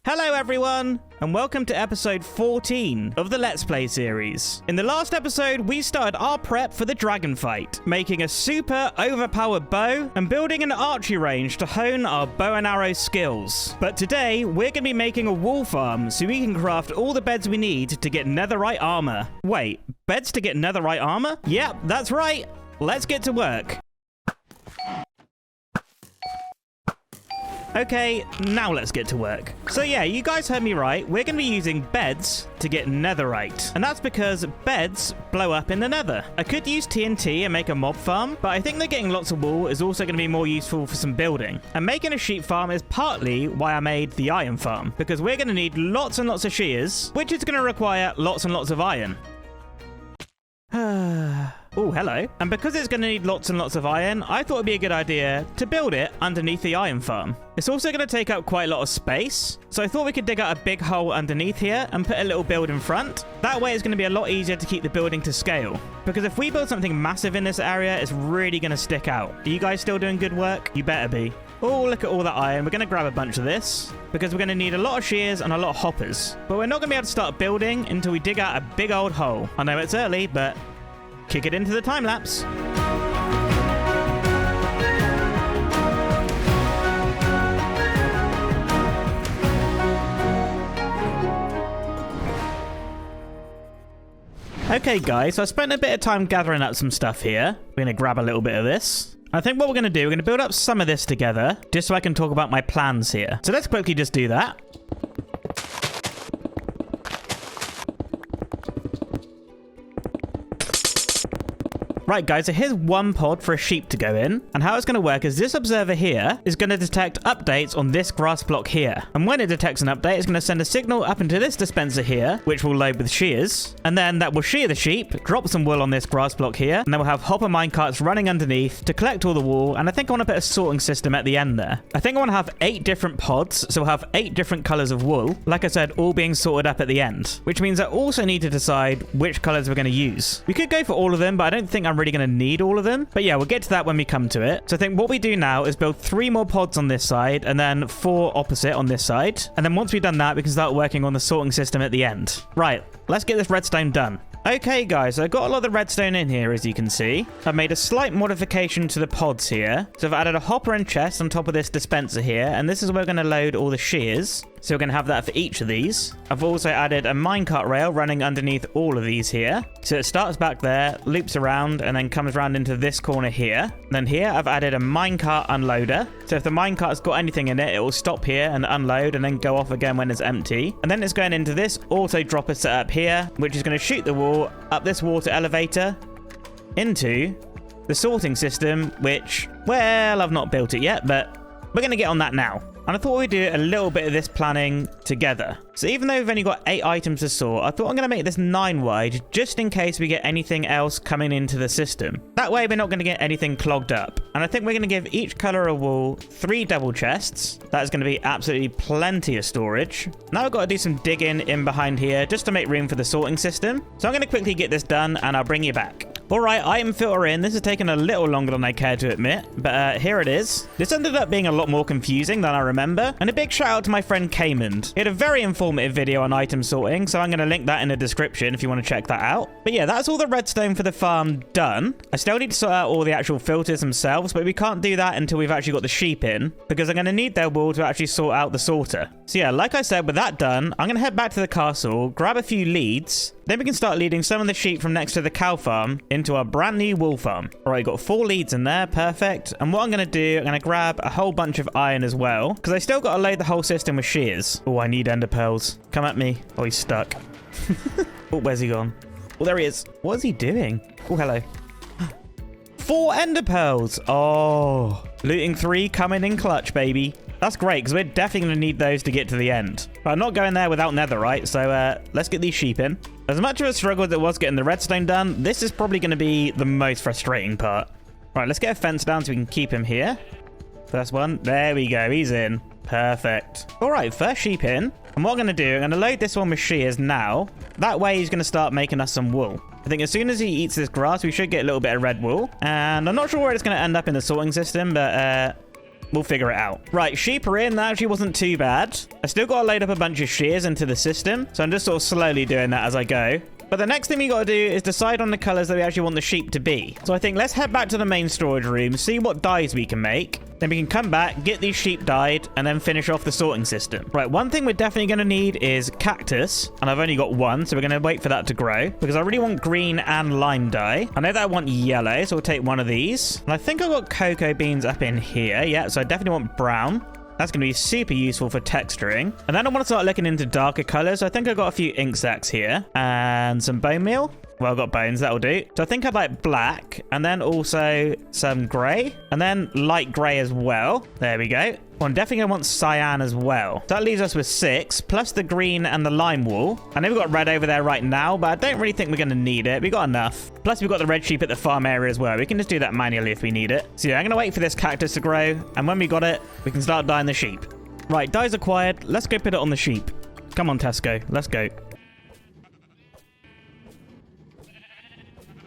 Hello everyone, and welcome to episode 14 of the Let's Play series. In the last episode, we started our prep for the dragon fight, making a super overpowered bow and building an archery range to hone our bow and arrow skills. But today, we're going to be making a wool farm so we can craft all the beds we need to get netherite armor. Wait, beds to get netherite armor? Yep, that's right. Let's get to work. Okay, now let's get to work. So yeah, you guys heard me right. We're going to be using beds to get netherite. And that's because beds blow up in the nether. I could use TNT and make a mob farm, but I think that getting lots of wool is also going to be more useful for some building. And making a sheep farm is partly why I made the iron farm, because we're going to need lots and lots of shears, which is going to require lots and lots of iron. Oh, hello. And because it's going to need lots and lots of iron, I thought it'd be a good idea to build it underneath the iron farm. It's also going to take up quite a lot of space, so I thought we could dig out a big hole underneath here and put a little build in front. That way it's going to be a lot easier to keep the building to scale. Because if we build something massive in this area, it's really going to stick out. Are you guys still doing good work? You better be. Oh, look at all that iron. We're going to grab a bunch of this because we're going to need a lot of shears and a lot of hoppers. But we're not going to be able to start building until we dig out a big old hole. I know it's early, but kick it into the time lapse. Okay guys, so I spent a bit of time gathering up some stuff here. We're going to grab a little bit of this. I think what we're going to do, we're going to build up some of this together, just so I can talk about my plans here. So let's quickly just do that. Right guys, so here's one pod for a sheep to go in, and how it's going to work is this observer here is going to detect updates on this grass block here, and when it detects an update, it's going to send a signal up into this dispenser here, which will load with shears, and then that will shear the sheep, drop some wool on this grass block here, and then we'll have hopper minecarts running underneath to collect all the wool, and I think I want to put a sorting system at the end there. I think I want to have 8 different pods, so we'll have 8 different colors of wool, like I said, all being sorted up at the end, which means I also need to decide which colors we're going to use. We could go for all of them, but I don't think I'm really going to need all of them. But yeah, we'll get to that when we come to it. So I think what we do now is build 3 more pods on this side and then 4 opposite on this side. And then once we've done that, we can start working on the sorting system at the end. Right, let's get this redstone done. Okay guys, so I've got a lot of the redstone in here, as you can see. I've made a slight modification to the pods here. So I've added a hopper and chest on top of this dispenser here, and this is where we're going to load all the shears. So we're going to have that for each of these. I've also added a minecart rail running underneath all of these here. So it starts back there, loops around, and then comes around into this corner here. And then here I've added a minecart unloader. So if the minecart's got anything in it, it will stop here and unload and then go off again when it's empty. And then it's going into this auto dropper setup here, which is going to shoot the wool up this water elevator into the sorting system, which, well, I've not built it yet, but we're going to get on that now. And I thought we'd do a little bit of this planning together. So even though we've only got 8 items to sort, I thought I'm going to make this 9 wide just in case we get anything else coming into the system. That way we're not going to get anything clogged up. And I think we're going to give each color of wool 3 double chests. That's going to be absolutely plenty of storage. Now I've got to do some digging in behind here just to make room for the sorting system. So I'm going to quickly get this done and I'll bring you back. Alright, item filter in. This has taken a little longer than I care to admit, but here it is. This ended up being a lot more confusing than I remember, and a big shout out to my friend kmond. He had a very informative video on item sorting, so I'm going to link that in the description if you want to check that out. But yeah, that's all the redstone for the farm done. I still need to sort out all the actual filters themselves, but we can't do that until we've actually got the sheep in, because I'm going to need their wool to actually sort out the sorter. So yeah, like I said, with that done, I'm going to head back to the castle, grab a few leads, then we can start leading some of the sheep from next to the cow farm into our brand new wool farm. All right, got 4 leads in there. Perfect. And what I'm going to do, I'm going to grab a whole bunch of iron as well, because I still got to load the whole system with shears. Oh, I need ender pearls. Come at me. Oh, he's stuck. Oh, where's he gone? Oh, there he is. What is he doing? Oh, hello. 4 ender pearls. Oh, looting 3 coming in clutch, baby. That's great, because we're definitely going to need those to get to the end. But I'm not going there without netherite, so let's get these sheep in. As much of a struggle as it was getting the redstone done, this is probably going to be the most frustrating part. Right, let's get a fence down so we can keep him here. First one. There we go. He's in. Perfect. All right, first sheep in. And what I'm going to do, I'm going to load this one with shears now. That way he's going to start making us some wool. I think as soon as he eats this grass, we should get a little bit of red wool. And I'm not sure where it's going to end up in the sorting system, but We'll figure it out. Right, sheep are in. That actually wasn't too bad. I still got to load up a bunch of shears into the system, so I'm just sort of slowly doing that as I go. But the next thing we got to do is decide on the colors that we actually want the sheep to be. So I think let's head back to the main storage room, see what dyes we can make. Then we can come back, get these sheep dyed, and then finish off the sorting system. Right, one thing we're definitely going to need is cactus. And I've only got one, so we're going to wait for that to grow. Because I really want green and lime dye. I know that I want yellow, so we'll take one of these. And I think I've got cocoa beans up in here. Yeah, so I definitely want brown. That's going to be super useful for texturing. And then I want to start looking into darker colors. I think I've got a few ink sacs here. And some bone meal. Well, I've got bones. That'll do. So I think I'd like black. And then also some grey. And then light grey as well. There we go. Well, I'm definitely going to want cyan as well. So that leaves us with 6, plus the green and the lime wool. I know we've got red over there right now, but I don't really think we're going to need it. We've got enough. Plus, we've got the red sheep at the farm area as well. We can just do that manually if we need it. So yeah, I'm going to wait for this cactus to grow. And when we got it, we can start dyeing the sheep. Right, dyes acquired. Let's go put it on the sheep. Come on, Tesco. Let's go.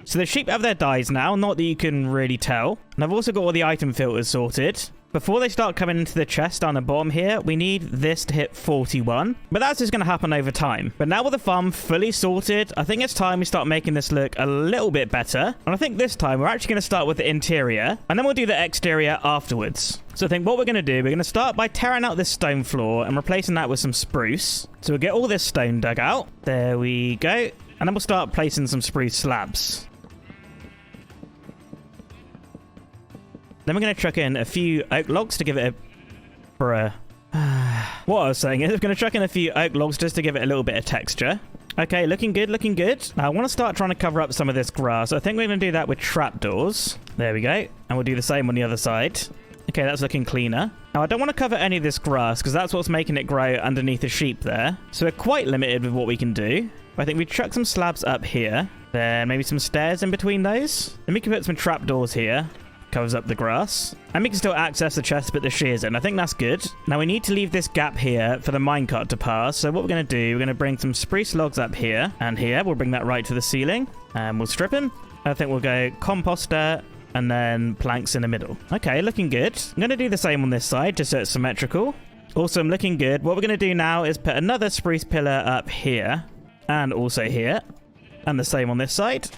So the sheep have their dyes now, not that you can really tell. And I've also got all the item filters sorted. Before they start coming into the chest down the bottom here, we need this to hit 41. But that's just going to happen over time. But now with the farm fully sorted, I think it's time we start making this look a little bit better. And I think this time we're actually going to start with the interior. And then we'll do the exterior afterwards. So I think what we're going to do, we're going to start by tearing out this stone floor and replacing that with some spruce. So we'll get all this stone dug out. There we go. And then we'll start placing some spruce slabs. Then we're going to chuck in a few oak logs to give it a... Bruh. What I was saying is we're going to chuck in a few oak logs just to give it a little bit of texture. Okay, looking good, looking good. Now I want to start trying to cover up some of this grass. I think we're going to do that with trapdoors. There we go. And we'll do the same on the other side. Okay, that's looking cleaner. Now I don't want to cover any of this grass because that's what's making it grow underneath the sheep there. So we're quite limited with what we can do. I think we chuck some slabs up here. Then maybe some stairs in between those. Then we can put some trapdoors here. Covers up the grass. And we can still access the chest but the shears in. I think that's good. Now we need to leave this gap here for the minecart to pass. So what we're going to do, we're going to bring some spruce logs up here and here. We'll bring that right to the ceiling and we'll strip them. I think we'll go composter and then planks in the middle. Okay, looking good. I'm going to do the same on this side just so it's symmetrical. Awesome, looking good. What we're going to do now is put another spruce pillar up here and also here. And the same on this side.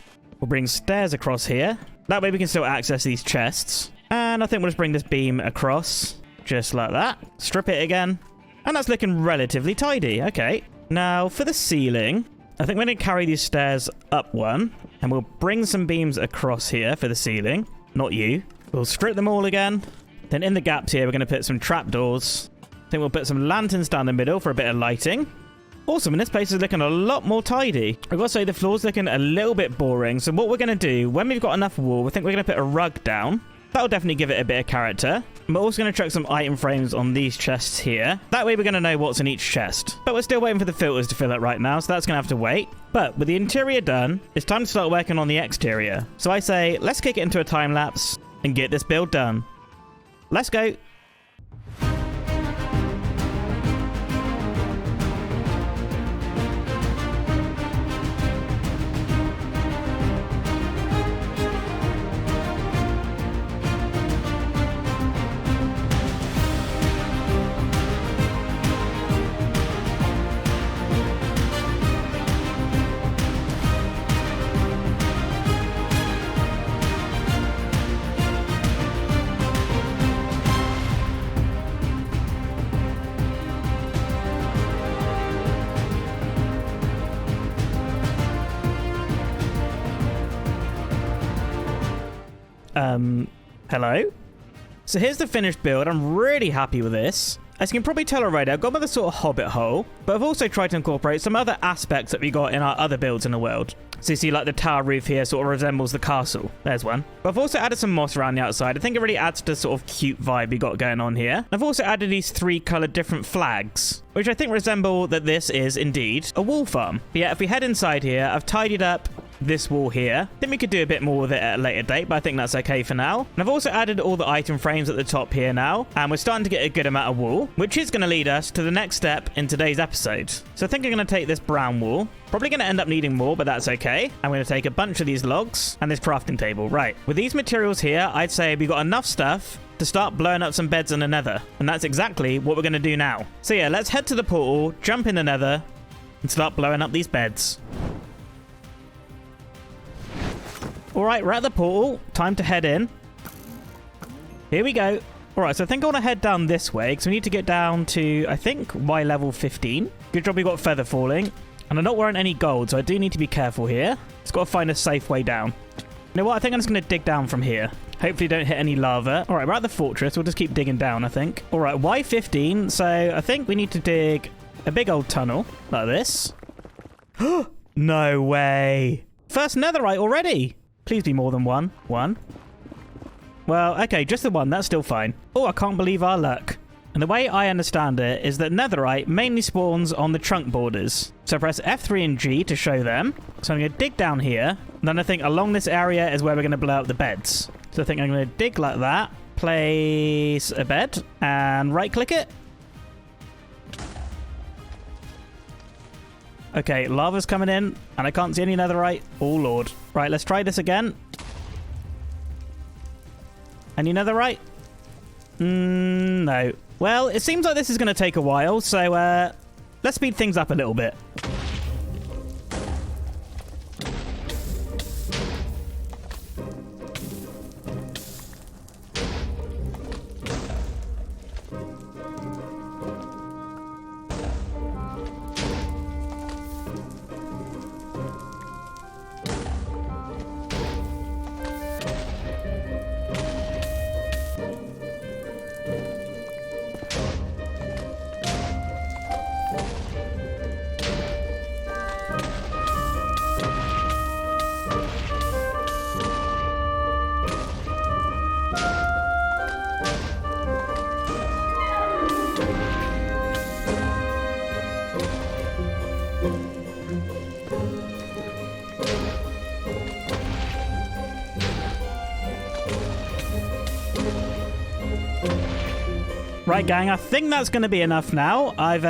We'll bring stairs across here. That way we can still access these chests. And I think we'll just bring this beam across. Just like that. Strip it again. And that's looking relatively tidy. Okay. Now, for the ceiling, I think we're going to carry these stairs up one. And we'll bring some beams across here for the ceiling. Not you. We'll strip them all again. Then in the gaps here, we're going to put some trapdoors. I think we'll put some lanterns down the middle for a bit of lighting. Awesome, and this place is looking a lot more tidy. I've got to say, the floor's looking a little bit boring. So what we're going to do, when we've got enough wool, I think we're going to put a rug down. That'll definitely give it a bit of character. And we're also going to chuck some item frames on these chests here. That way we're going to know what's in each chest. But we're still waiting for the filters to fill it right now, so that's going to have to wait. But with the interior done, it's time to start working on the exterior. So I say, let's kick it into a time lapse and get this build done. Let's go. Hello? So here's the finished build. I'm really happy with this. As you can probably tell already, I've gone with a sort of hobbit hole, but I've also tried to incorporate some other aspects that we got in our other builds in the world. So you see like the tower roof here sort of resembles the castle. There's one. But I've also added some moss around the outside. I think it really adds to the sort of cute vibe we got going on here. I've also added these 3 coloured different flags, which I think resemble that this is indeed a wool farm. But yeah, if we head inside here, I've tidied up this wall here. I think we could do a bit more with it at a later date, but I think that's okay for now. And I've also added all the item frames at the top here now, and we're starting to get a good amount of wool, which is going to lead us to the next step in today's episode. So I think I'm going to take this brown wool. Probably going to end up needing more, but that's okay. I'm going to take a bunch of these logs and this crafting table. Right, with these materials here, I'd say we've got enough stuff to start blowing up some beds in the Nether. And that's exactly what we're going to do now. So yeah, let's head to the portal, jump in the Nether, and start blowing up these beds. Alright, we're at the portal. Time to head in. Here we go. Alright, so I think I want to head down this way, because we need to get down to, I think, Y level 15. Good job we got feather falling. And I'm not wearing any gold, so I do need to be careful here. Just got to find a safe way down. You know what? I think I'm just going to dig down from here. Hopefully don't hit any lava. Alright, we're at the fortress. We'll just keep digging down, I think. Alright, Y15. So I think we need to dig a big old tunnel like this. No way. First netherite already. Please be more than one. One. Well, okay, just the one. That's still fine. Oh, I can't believe our luck. And the way I understand it is that netherite mainly spawns on the trunk borders. So press F3 and G to show them. So I'm going to dig down here. And then I think along this area is where we're going to blow up the beds. So I think I'm going to dig like that. Place a bed and right click it. Okay, lava's coming in and I can't see any netherite. Oh, Lord. Right, let's try this again. Any netherite? No. Well, it seems like this is going to take a while, so let's speed things up a little bit. Right, gang, I think that's going to be enough now. I've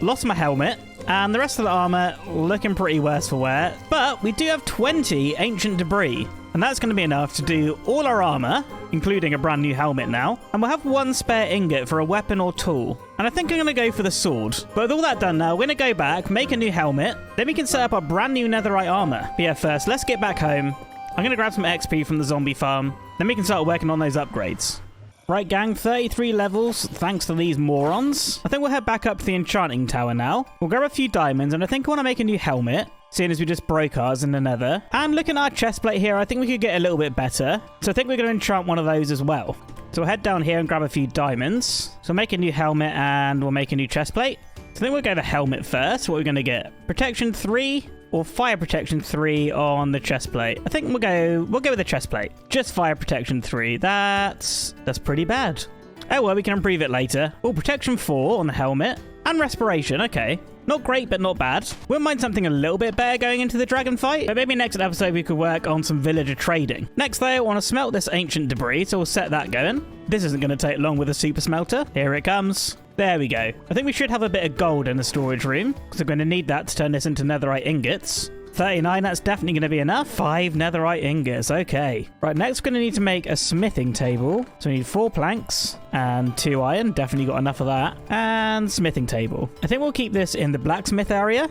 lost my helmet, and the rest of the armor looking pretty worse for wear. But we do have 20 ancient debris, and that's going to be enough to do all our armor, including a brand new helmet now. And we'll have one spare ingot for a weapon or tool. And I think I'm going to go for the sword. But with all that done now, we're going to go back, make a new helmet. Then we can set up our brand new netherite armor. But yeah, first, let's get back home. I'm going to grab some XP from the zombie farm. Then we can start working on those upgrades. Right, gang, 33 levels, thanks to these morons. I think we'll head back up to the enchanting tower now. We'll grab a few diamonds, and I think I want to make a new helmet, seeing as we just broke ours in the nether. And looking at our chest plate here, I think we could get a little bit better. So I think we're going to enchant one of those as well. So we'll head down here and grab a few diamonds. So we'll make a new helmet, and we'll make a new chest plate. So I think we'll go the helmet first. What are we going to get? Protection 3 or fire protection 3 on the chest plate. I think we'll go with the chest plate. Just fire protection 3. That's pretty bad. Oh well, we can improve it later. Oh, protection 4 on the helmet and respiration. Okay. Not great, but not bad. Wouldn't mind something a little bit better going into the dragon fight. But maybe next episode we could work on some villager trading. Next though, I want to smelt this ancient debris, so we'll set that going. This isn't going to take long with a super smelter. Here it comes. There we go. I think we should have a bit of gold in the storage room, because we're going to need that to turn this into netherite ingots. 39, that's definitely going to be enough. 5 netherite ingots, okay. Right, next we're going to need to make a smithing table. So we need 4 planks and 2 iron. Definitely got enough of that. And smithing table. I think we'll keep this in the blacksmith area.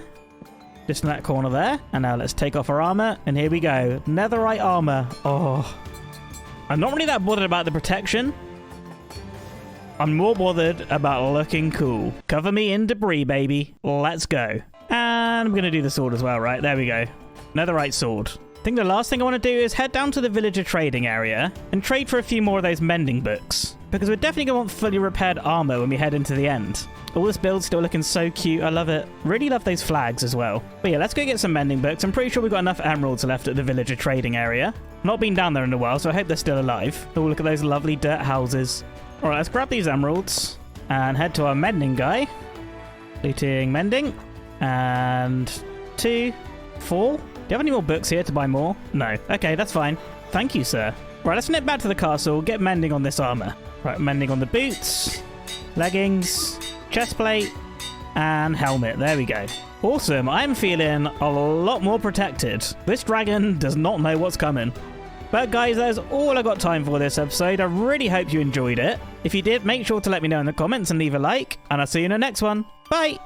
Just in that corner there. And now let's take off our armor. And here we go. Netherite armor. Oh. I'm not really that bothered about the protection. I'm more bothered about looking cool. Cover me in debris, baby. Let's go. And I'm going to do the sword as well, right? There we go. Netherite sword. I think the last thing I want to do is head down to the villager trading area and trade for a few more of those mending books. Because we're definitely going to want fully repaired armor when we head into the end. All this build's still looking so cute. I love it. Really love those flags as well. But yeah, let's go get some mending books. I'm pretty sure we've got enough emeralds left at the villager trading area. Not been down there in a while, so I hope they're still alive. Oh, look at those lovely dirt houses. All right, let's grab these emeralds and head to our mending guy. Looting mending. And 2, 4. Do you have any more books here to buy more? No. Okay, that's fine. Thank you, sir. Right, let's nip back to the castle, get mending on this armor. Right, mending on the boots, leggings, chest plate, and helmet. There we go. Awesome. I'm feeling a lot more protected. This dragon does not know what's coming. But guys, that is all I got time for this episode. I really hope you enjoyed it. If you did, make sure to let me know in the comments and leave a like, and I'll see you in the next one. Bye!